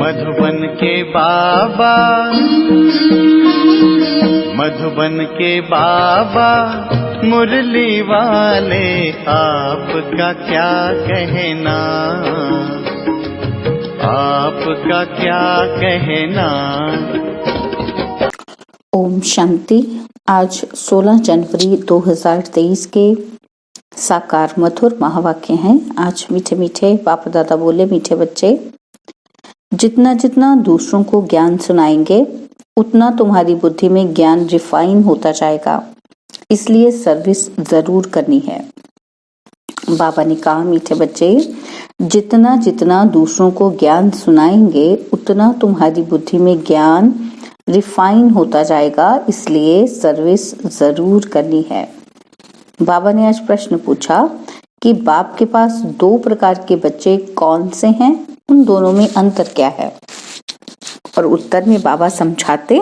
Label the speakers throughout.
Speaker 1: मधुबन के बाबा, मधुबन के बाबा मुरली वाले, आपका क्या कहना, आपका क्या कहना।
Speaker 2: ओम शांति। आज 16 जनवरी 2023 के साकार मधुर महावाक्य हैं। आज मीठे मीठे बाप दादा बोले, मीठे बच्चे, जितना जितना दूसरों को ज्ञान सुनाएंगे उतना तुम्हारी बुद्धि में ज्ञान रिफाइन होता जाएगा, इसलिए सर्विस जरूर करनी है। बाबा ने कहा, मीठे बच्चे, जितना जितना दूसरों को ज्ञान सुनाएंगे उतना तुम्हारी बुद्धि में ज्ञान रिफाइन होता जाएगा, इसलिए सर्विस जरूर करनी है। बाबा ने आज प्रश्न पूछा कि बाप के पास 2 प्रकार के बच्चे कौन से हैं, उन दोनों में अंतर क्या है। और उत्तर में बाबा समझाते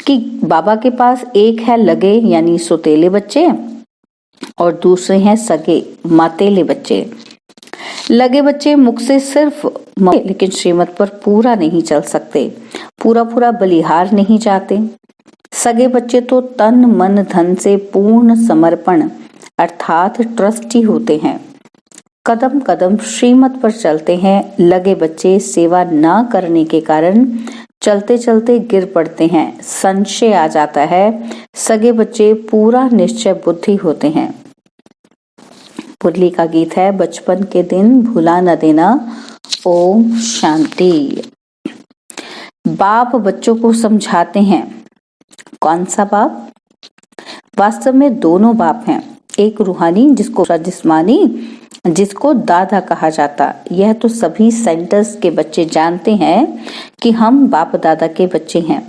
Speaker 2: कि बाबा के पास एक है लगे यानी सौतेले बच्चे और दूसरे हैं सगे मातेले बच्चे। लगे बच्चे मुख से सिर्फ लेकिन श्रीमत पर पूरा नहीं चल सकते, पूरा पूरा बलिहार नहीं जाते। सगे बच्चे तो तन मन धन से पूर्ण समर्पण अर्थात ट्रस्टी होते हैं, कदम कदम श्रीमत पर चलते हैं। लगे बच्चे सेवा न करने के कारण चलते चलते गिर पड़ते हैं, संशय आ जाता है। सगे बच्चे पूरा निश्चय बुद्धि होते हैं। मुरली का गीत है, बचपन के दिन भुला न देना। ओम शांति। बाप बच्चों को समझाते हैं। कौन सा बाप? वास्तव में दोनों बाप हैं, एक रूहानी जिसको जिस्मानी जिसको दादा कहा जाता। यह तो सभी सेंटर्स के बच्चे जानते हैं कि हम बाप दादा के बच्चे हैं।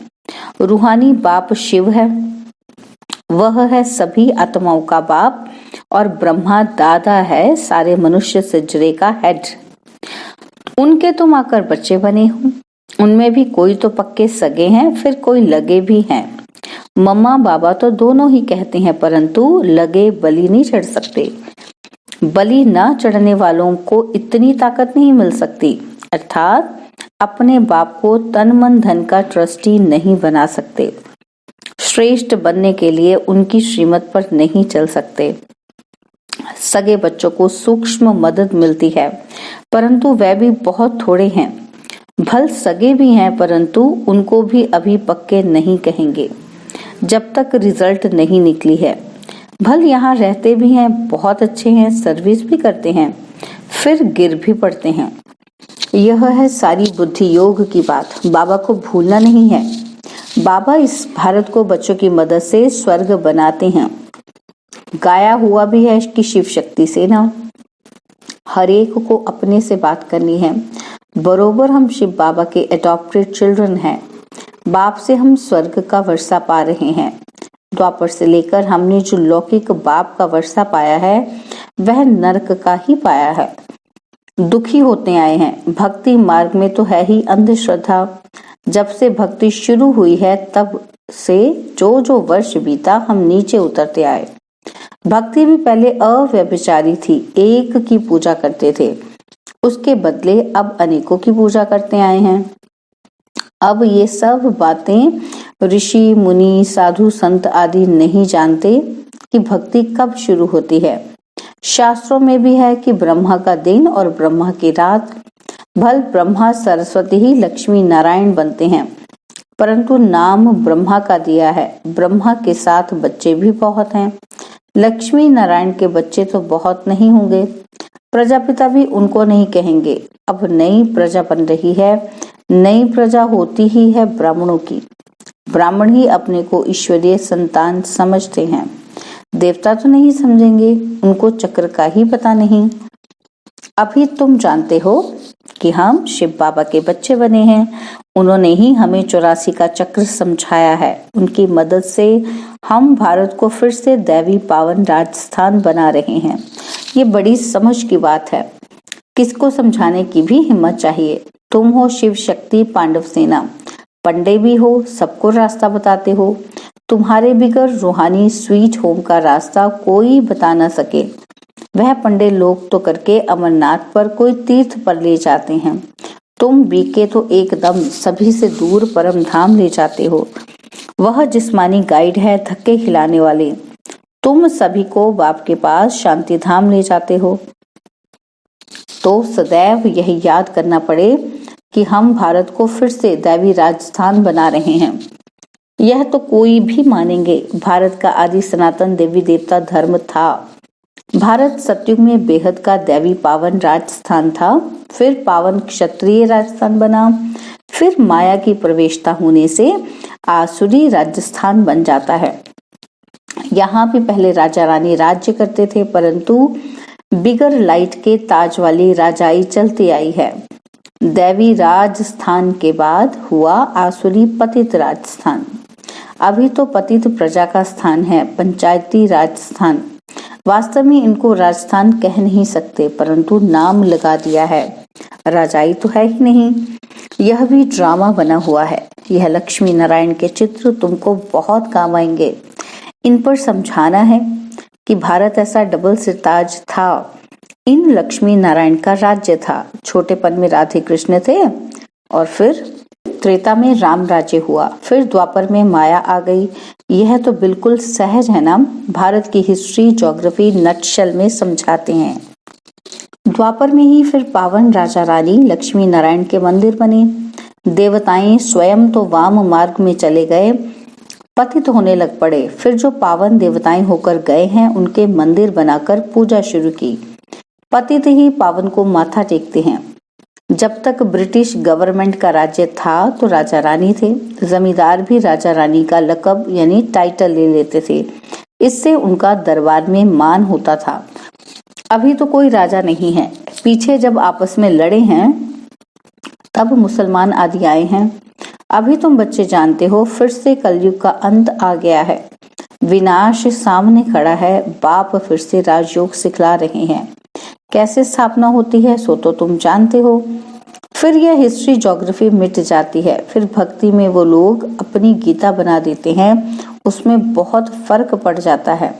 Speaker 2: रूहानी बाप शिव है, वह है सभी आत्माओं का बाप, और ब्रह्मा दादा है सारे मनुष्य सिजरे का हेड। उनके तुम आकर बच्चे बने हो, उनमें भी कोई तो पक्के सगे हैं, फिर कोई लगे भी हैं। मम्मा बाबा तो दोनों ही कहते हैं, परंतु लगे बलि नहीं चढ़ सकते। बलि न चढ़ने वालों को इतनी ताकत नहीं मिल सकती, अर्थात अपने बाप को तन मन धन का ट्रस्टी नहीं बना सकते। श्रेष्ठ बनने के लिए उनकी श्रीमत पर नहीं चल सकते। सगे बच्चों को सूक्ष्म मदद मिलती है, परंतु वह भी बहुत थोड़े हैं। भल सगे भी हैं, परंतु उनको भी अभी पक्के नहीं कहेंगे जब तक रिजल्ट नहीं निकली है। भल यहाँ रहते भी हैं, बहुत अच्छे हैं, सर्विस भी करते हैं, फिर गिर भी पड़ते हैं। यह है सारी बुद्धि योग की बात। बाबा को भूलना नहीं है। बाबा इस भारत को बच्चों की मदद से स्वर्ग बनाते हैं। गाया हुआ भी है कि शिव शक्ति से ना हर एक को अपने से बात करनी है। बरोबर हम शिव बाबा के एडॉप्टेड चिल्ड्रन हैं। बाप से हम स्वर्ग का वर्षा पा रहे हैं। द्वापर से लेकर हमने जो लौकिक बाप का वर्षा पाया है वह नरक का ही पाया है। दुखी होते आए हैं। भक्ति मार्ग में तो है ही अंधश्रद्धा। जब से भक्ति शुरू हुई है तब से जो जो वर्ष बीता हम नीचे उतरते आए। भक्ति भी पहले अव्यभिचारी थी, एक की पूजा करते थे, उसके बदले अब अनेकों की पूजा करते आए हैं। अब ये सब बातें ऋषि मुनि साधु संत आदि नहीं जानते कि भक्ति कब शुरू होती है। शास्त्रों में भी है कि ब्रह्मा का दिन और ब्रह्मा की रात। भल ब्रह्मा सरस्वती ही लक्ष्मी नारायण बनते हैं, परंतु नाम ब्रह्मा का दिया है। ब्रह्मा के साथ बच्चे भी बहुत हैं। लक्ष्मी नारायण के बच्चे तो बहुत नहीं होंगे। प्रजापिता भी उनको नहीं कहेंगे। अब नई प्रजा बन रही है। नई प्रजा होती ही है ब्राह्मणों की। ब्राह्मण ही अपने को ईश्वरीय संतान समझते हैं। देवता तो नहीं समझेंगे, उनको चक्र का ही पता नहीं। अभी तुम जानते हो कि हम शिव बाबा के बच्चे बने हैं। उन्होंने ही हमें 84 का चक्र समझाया है। उनकी मदद से हम भारत को फिर से दैवी पावन राजस्थान बना रहे हैं। ये बड़ी समझ की बात है। किसको समझाने की भी हिम्मत चाहिए। तुम हो शिव शक्ति पांडव सेना, पंडे भी हो, सबको रास्ता बताते हो। तुम्हारे बिगर रूहानी स्वीट होम का रास्ता कोई बता ना सके। वह पंडे लोग तो करके अमरनाथ पर कोई तीर्थ पर ले जाते हैं, तुम बीके तो एकदम सभी से दूर परम धाम ले जाते हो। वह जिस्मानी गाइड है धक्के खिलाने वाले। तुम सभी को बाप के पास शांति धाम ले जाते हो। तो सदैव यही याद करना पड़े कि हम भारत को फिर से दैवी राजस्थान बना रहे हैं। यह तो कोई भी मानेंगे, भारत का आदि सनातन देवी देवता धर्म था। भारत सतयुग में बेहद का दैवी पावन राजस्थान था, फिर पावन क्षत्रिय राजस्थान बना, फिर माया की प्रवेशता होने से आसुरी राजस्थान बन जाता है। यहाँ भी पहले राजा रानी राज्य करते थे, परंतु बिगर लाइट के ताज वाली राजाई चलती आई है। दैवी राजस्थान के बाद हुआ आसुरी पतित राजस्थान। अभी तो पतित प्रजा का स्थान है, पंचायती राजस्थान। वास्तव में इनको राजस्थान कह नहीं सकते, परंतु नाम लगा दिया है। राजाई तो है ही नहीं, यह भी ड्रामा बना हुआ है। यह लक्ष्मी नारायण के चित्र तुमको बहुत काम आएंगे। इन पर समझाना है कि भारत ऐसा डबल सिरताज था। इन लक्ष्मी नारायण का राज्य था। छोटेपन में राधे कृष्ण थे और फिर त्रेता में राम राज्य हुआ, फिर द्वापर में माया आ गई। यह तो बिल्कुल सहज है ना। भारत की हिस्ट्री ज्योग्राफी नटशेल में समझाते हैं। द्वापर में ही फिर पावन राजा रानी लक्ष्मी नारायण के मंदिर बने। देवताएं स्वयं तो वाम मार्ग में चले गए, पतित होने लग पड़े। फिर जो पावन देवताएं होकर गए हैं उनके मंदिर बनाकर पूजा शुरू की। पतित ही पावन को माथा टेकते हैं। जब तक ब्रिटिश गवर्नमेंट का राज्य था तो राजा रानी थे। जमींदार भी राजा रानी का लकब यानी टाइटल ले लेते थे। इससे उनका दरबार में मान होता था। अभी तो कोई राजा नहीं है। पीछे जब आपस में लड़े हैं तब मुसलमान आदि आए हैं। अभी तुम बच्चे जानते हो, फिर से कलयुग का अंत आ गया है। विनाश सामने खड़ा है। बाप फिर से राजयोग सिखला रहे हैं। कैसे स्थापना होती है सो तो तुम जानते हो। फिर यह हिस्ट्री ज्योग्राफी मिट जाती है। फिर भक्ति में वो लोग अपनी गीता बना देते हैं, उसमें बहुत फर्क पड़ जाता है।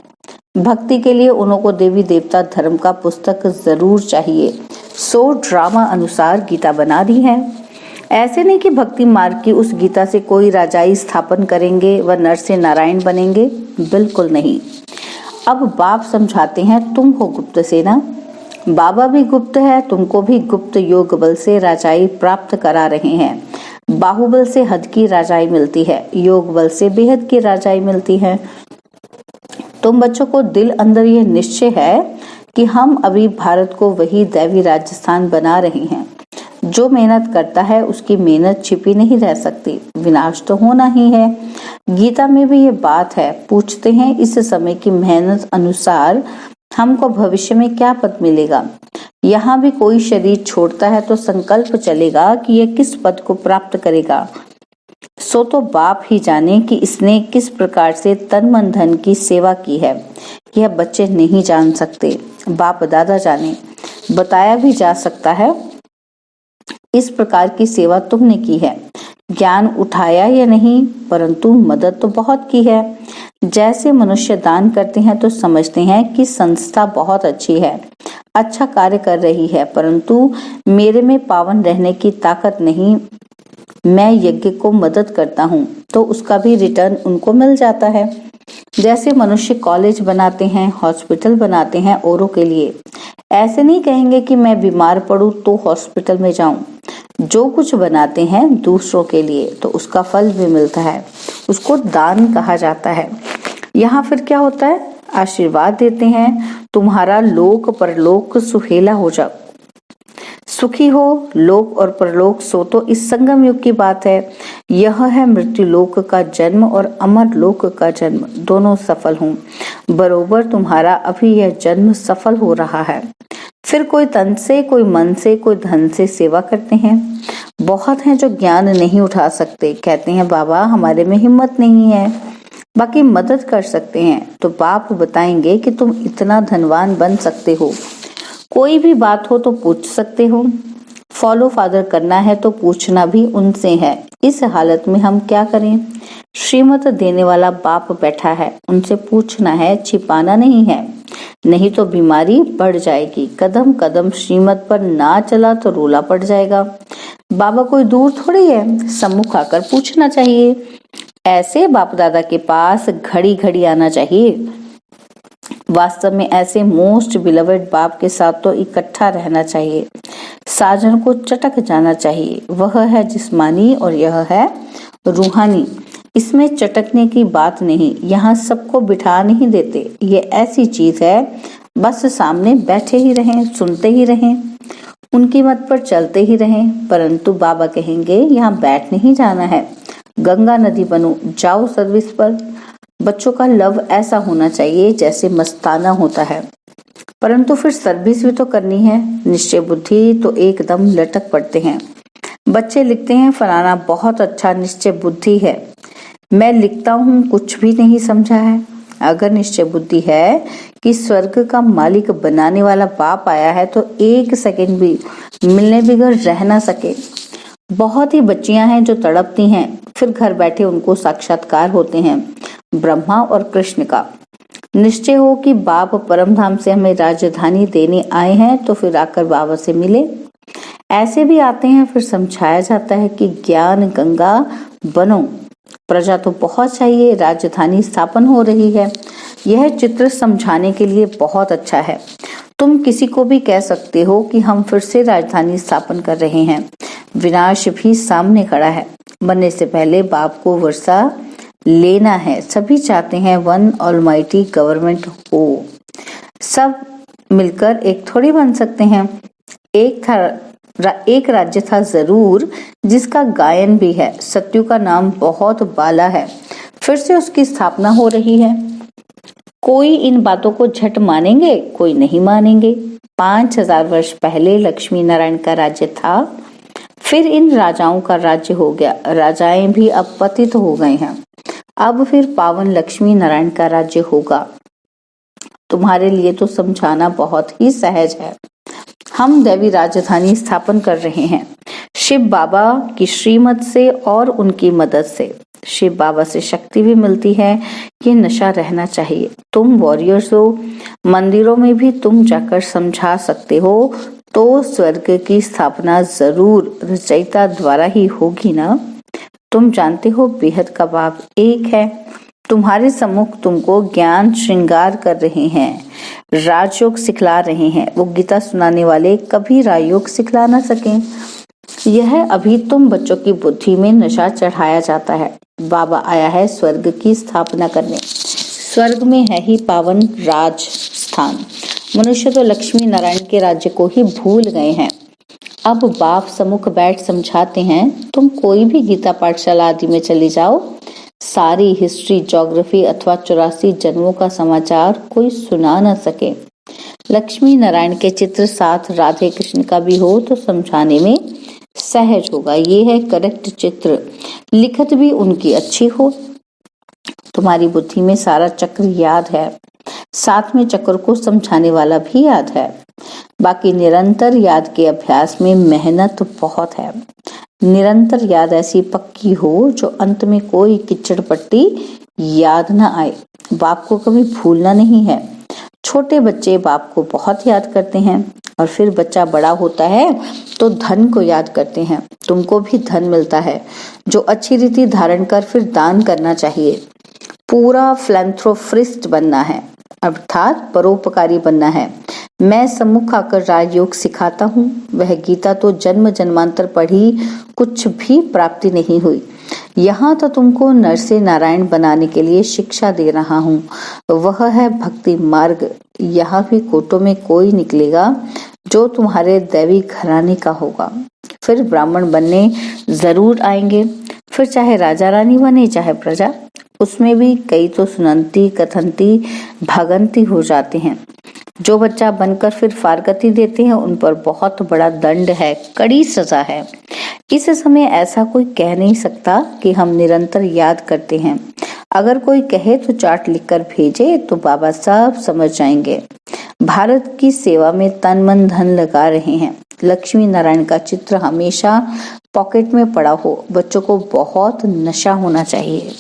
Speaker 2: भक्ति के लिए उनको देवी देवता धर्म का पुस्तक जरूर चाहिए। सो ड्रामा अनुसार गीता बना दी है। ऐसे नहीं कि भक्ति मार्ग की उस गीता से कोई राजाई स्थापन करेंगे व नर से नारायण बनेंगे, बिल्कुल नहीं। अब बाप समझाते हैं, तुम हो गुप्त सेना, बाबा भी गुप्त है, तुमको भी गुप्त योग बल से राजाई प्राप्त करा रहे हैं। बाहुबल से हद की राजाई मिलती है, योग बल से बेहद की राजाई मिलती है। तुम बच्चों को दिल अंदर यह निश्चय है कि हम अभी भारत को वही दैवी राजस्थान बना रहे हैं। जो मेहनत करता है उसकी मेहनत छिपी नहीं रह सकती, विनाश तो होना ही है। गीता में भी ये बात है। पूछते हैं इस समय की मेहनत अनुसार हमको भविष्य में क्या पद मिलेगा। यहाँ भी कोई शरीर छोड़ता है तो संकल्प चलेगा कि यह किस पद को प्राप्त करेगा। सो तो बाप ही जाने कि इसने किस प्रकार से तन मन धन की सेवा की है। यह बच्चे नहीं जान सकते, बाप दादा जाने। बताया भी जा सकता है, इस प्रकार की सेवा तुमने की है। ज्ञान उठाया या नहीं, परंतु मदद तो बहुत की है। जैसे मनुष्य दान करते हैं तो समझते हैं कि संस्था बहुत अच्छी है, अच्छा कार्य कर रही है, परंतु मेरे में पावन रहने की ताकत नहीं। मैं यज्ञ को मदद करता हूँ तो उसका भी रिटर्न उनको मिल जाता है। जैसे मनुष्य कॉलेज बनाते हैं, हॉस्पिटल बनाते हैं औरों के लिए, ऐसे नहीं कहेंगे कि मैं बीमार पड़ूं तो हॉस्पिटल में जाऊं। जो कुछ बनाते हैं दूसरों के लिए तो उसका फल भी मिलता है, उसको दान कहा जाता है। यहाँ फिर क्या होता है, आशीर्वाद देते हैं, तुम्हारा लोक परलोक सुहेला हो जाओ, सुखी हो लोक और परलोक। सो तो इस संगम युग की बात है। यह है मृत्यु लोक का जन्म और अमर लोक का जन्म, दोनों सफल हों। बरोबर तुम्हारा अभी यह जन्म सफल हो रहा है। फिर कोई तन से, कोई मन से, कोई धन से सेवा करते हैं। बहुत हैं जो ज्ञान नहीं उठा सकते, कहते हैं बाबा हमारे में हिम्मत नहीं है, बाकी मदद कर सकते हैं। तो बाप बताएंगे कि तुम इतना धनवान बन सकते हो, कोई भी बात हो तो पूछ सकते हो। फॉलो फादर करना है तो पूछना भी उनसे है। इस हालत में हम क्या करें। श्रीमत देने वाला बाप बैठा है, उनसे पूछना है, छिपाना नहीं है, नहीं तो बीमारी बढ़ जाएगी। कदम कदम श्रीमत पर ना चला तो रोला पड़ जाएगा। बाबा कोई दूर थोड़ी है, सम्मुख आकर पूछना चाहिए। ऐसे बाप दादा के पास घड़ी घड़ी आना चाहिए। वास्तव में ऐसे मोस्ट बिलवेड बाप के साथ तो इकट्ठा रहना चाहिए। साजन को चटक जाना चाहिए। वह है जिस्मानी और यह है रूहानी। इसमें चटकने की बात नहीं। यहाँ सबको बिठा नहीं देते। ये ऐसी चीज है, बस सामने बैठे ही रहें, सुनते ही रहें, उनकी मत पर चलते ही रहें। परंतु बाबा कहेंगे यहाँ बैठ नहीं जाना है, गंगा नदी बनो, जाओ सर्विस पर। बच्चों का लव ऐसा होना चाहिए जैसे मस्ताना होता है, परंतु फिर सर्विस भी तो करनी है। निश्चय बुद्धि तो एकदम लटक पड़ते हैं। बच्चे लिखते हैं फलाना बहुत अच्छा निश्चय बुद्धि है। मैं लिखता हूँ कुछ भी नहीं समझा है। अगर निश्चय बुद्धि है कि स्वर्ग का मालिक बनाने वाला बाप आया है तो एक सेकंड भी मिलने बगैर रह ना सके। बहुत ही बच्चियां हैं जो तड़पती हैं, फिर घर बैठे उनको साक्षात्कार होते हैं ब्रह्मा और कृष्ण का। निश्चय हो कि बाप परमधाम से हमें राजधानी देने आए हैं तो फिर आकर बाबा से मिले। ऐसे भी आते हैं, फिर समझाया जाता है कि ज्ञान गंगा बनो, प्रजा तो बहुत चाहिए, राजधानी स्थापन हो रही है। यह चित्र समझाने के लिए बहुत अच्छा है। तुम किसी को भी कह सकते हो कि हम फिर से राजधानी स्थापन कर रहे हैं। विनाश भी सामने खड़ा है। बनने से पहले बाप को वर्षा लेना है। सभी चाहते हैं वन ऑलमाइटी गवर्नमेंट हो। सब मिलकर एक थोड़ी बन सकते हैं। एक राज्य था जरूर जिसका गायन भी है। सत्यु का नाम बहुत बाला है। फिर से उसकी स्थापना हो रही है। कोई इन बातों को झट मानेंगे, कोई नहीं मानेंगे। 5000 वर्ष पहले लक्ष्मी नारायण का राज्य था, फिर इन राजाओं का राज्य हो गया। राजाएं भी अब पतित हो गए हैं। अब फिर पावन लक्ष्मी नारायण का राज्य होगा। तुम्हारे लिए तो समझाना बहुत ही सहज है। हम दैवी राजधानी स्थापन कर रहे हैं, शिव बाबा की श्रीमत से और उनकी मदद से। शिव बाबा से शक्ति भी मिलती है कि नशा रहना चाहिए। तुम वॉरियर्स हो, मंदिरों में भी तुम जाकर समझा सकते हो, तो स्वर्ग की स्थापना जरूर रचयिता द्वारा ही होगी ना। तुम जानते हो बेहद का बाप एक है। तुम्हारे सम्मुख तुमको ज्ञान श्रृंगार कर रहे हैं, राजयोग सिखला रहे हैं। वो गीता सुनाने वाले कभी राजयोग सिखला ना सकें। यह अभी तुम बच्चों की बुद्धि में नशा चढ़ाया जाता है। बाबा आया है स्वर्ग की स्थापना करने। स्वर्ग में है ही पावन राज स्थान। मनुष्य तो लक्ष्मी नारायण के राज्य को ही भूल गए हैं। अब बाप सम्मुख बैठ समझाते हैं। तुम कोई भी गीता पाठशाला आदि में चले जाओ, सारी हिस्ट्री, ज्योग्राफी अथवा 84 जन्मों का समाचार कोई सुना न सके। लक्ष्मी नारायण के चित्र साथ राधे कृष्ण का भी हो तो समझाने में सहज होगा। ये है करेक्ट चित्र। लिखत भी उनकी अच्छी हो। तुम्हारी बुद्धि में सारा चक्र याद है, साथ में चक्र को समझाने वाला भी याद है। बाकी निरंतर याद के अभ्यास में मेहनत बहुत है। निरंतर याद ऐसी पक्की हो जो अंत में कोई किचड़ पट्टी याद ना आए। बाप को कभी भूलना नहीं है। छोटे बच्चे बाप को बहुत याद करते हैं और फिर बच्चा बड़ा होता है तो धन को याद करते हैं। तुमको भी धन मिलता है जो अच्छी रीति धारण कर फिर दान करना चाहिए। पूरा फिलैंथ्रोपिस्ट बनना है, अर्थात परोपकारी बनना है। मैं सम्मुख आकर राजयोग सिखाता हूँ। वह गीता तो जन्म जन्मांतर पढ़ी, कुछ भी प्राप्ति नहीं हुई। यहाँ तो तुमको नर से नारायण बनाने के लिए शिक्षा दे रहा हूँ। वह है भक्ति मार्ग। यहाँ भी कोटों में कोई निकलेगा जो तुम्हारे दैवी घराने का होगा। फिर ब्राह्मण बनने जरूर आएंगे। फिर चाहे राजा रानी बने चाहे प्रजा, उसमें भी कई तो सुनंती कथंती भगंती हो जाते हैं। जो बच्चा बनकर फिर फारकती देते हैं उन पर बहुत बड़ा दंड है, कड़ी सजा है। इस समय ऐसा कोई कह नहीं सकता कि हम निरंतर याद करते हैं। अगर कोई कहे तो चार्ट लिखकर भेजे तो बाबा साहब समझ जाएंगे। भारत की सेवा में तन मन धन लगा रहे हैं। लक्ष्मी नारायण का चित्र हमेशा पॉकेट में पड़ा हो। बच्चों को बहुत नशा होना चाहिए।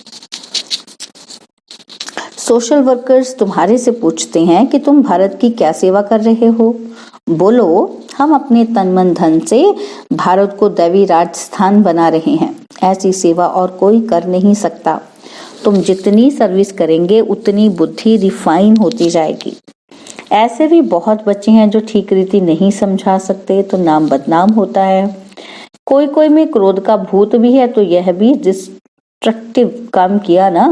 Speaker 2: सोशल वर्कर्स तुम्हारे से पूछते हैं कि तुम भारत की क्या सेवा कर रहे हो। बोलो हम अपने तन मन धन से भारत को दैवी राजस्थान बना रहे हैं। ऐसी सेवा और कोई कर नहीं सकता। तुम जितनी सर्विस करेंगे उतनी बुद्धि रिफाइन होती जाएगी। ऐसे भी बहुत बच्चे हैं जो ठीक रीति नहीं समझा सकते, तो नाम बदनाम होता है। कोई कोई में क्रोध का भूत भी है, तो यह भी डिस्ट्रक्टिव काम किया ना।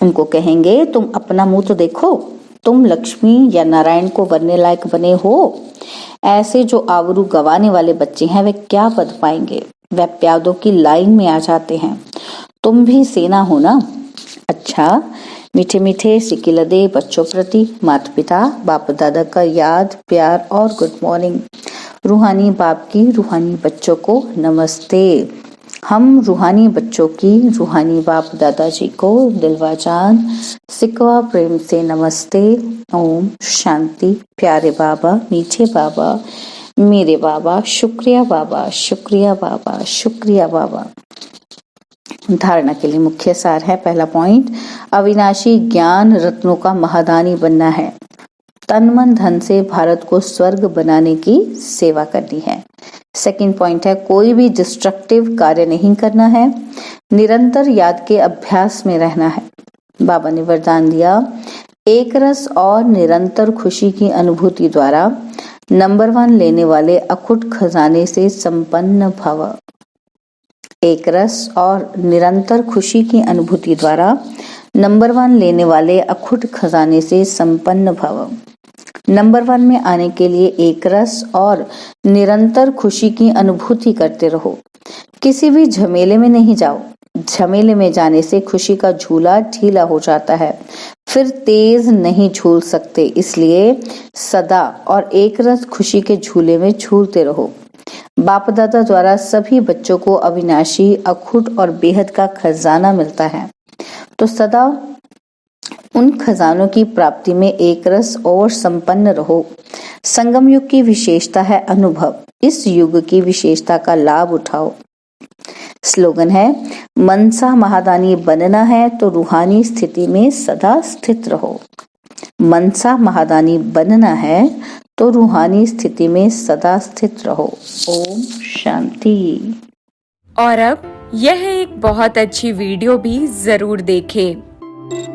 Speaker 2: उनको कहेंगे तुम अपना मुंह तो देखो, तुम लक्ष्मी या नारायण को बनने लायक बने हो। ऐसे जो आबरू गंवाने वाले बच्चे हैं वे क्या पद पाएंगे? वे प्यादों की लाइन में आ जाते हैं। तुम भी सेना हो ना। अच्छा, मीठे मीठे सिकिलदे बच्चों प्रति माता पिता बाप दादा का याद प्यार और गुड मॉर्निंग। रूहानी बाप की रूहानी बच्चों को नमस्ते। हम रूहानी बच्चों की रूहानी बाप दादाजी को दिलवा जान सिकवा प्रेम से नमस्ते। ओम शांति। प्यारे बाबा, मीठे बाबा, मेरे बाबा, शुक्रिया बाबा, शुक्रिया बाबा, शुक्रिया बाबा। धारणा के लिए मुख्य सार है। पहला पॉइंट, अविनाशी ज्ञान रत्नों का महादानी बनना है। तन मन धन से भारत को स्वर्ग बनाने की सेवा करनी है। सेकंड पॉइंट है, कोई भी डिस्ट्रक्टिव कार्य नहीं करना है। निरंतर याद के अभ्यास में रहना है। बाबा ने वरदान दिया, एक रस और निरंतर खुशी की अनुभूति द्वारा नंबर 1 लेने वाले अखुट खजाने से संपन्न भव। एक रस और निरंतर खुशी की अनुभूति द्वारा नंबर 1 लेने वाले अखुट खजाने से संपन्न भव। नंबर 1 में आने के लिए एक रस और निरंतर खुशी की अनुभूति करते रहो। किसी भी झमेले में नहीं जाओ। झमेले में जाने से खुशी का झूला ढीला हो जाता है, फिर तेज नहीं झूल सकते। इसलिए सदा और एक रस खुशी के झूले में झूलते रहो। बाप दादा द्वारा सभी बच्चों को अविनाशी, अखुट और बेहद का खजाना मिलता है, तो सदा उन खजानों की प्राप्ति में एक रस और संपन्न रहो। संगम युग की विशेषता है अनुभव। इस युग की विशेषता का लाभ उठाओ। स्लोगन है, मनसा महादानी बनना है तो रूहानी स्थिति में सदा स्थित रहो। मनसा महादानी बनना है तो रूहानी स्थिति में सदा स्थित रहो। ओम शांति।
Speaker 3: और अब यह एक बहुत अच्छी वीडियो भी जरूर देखें।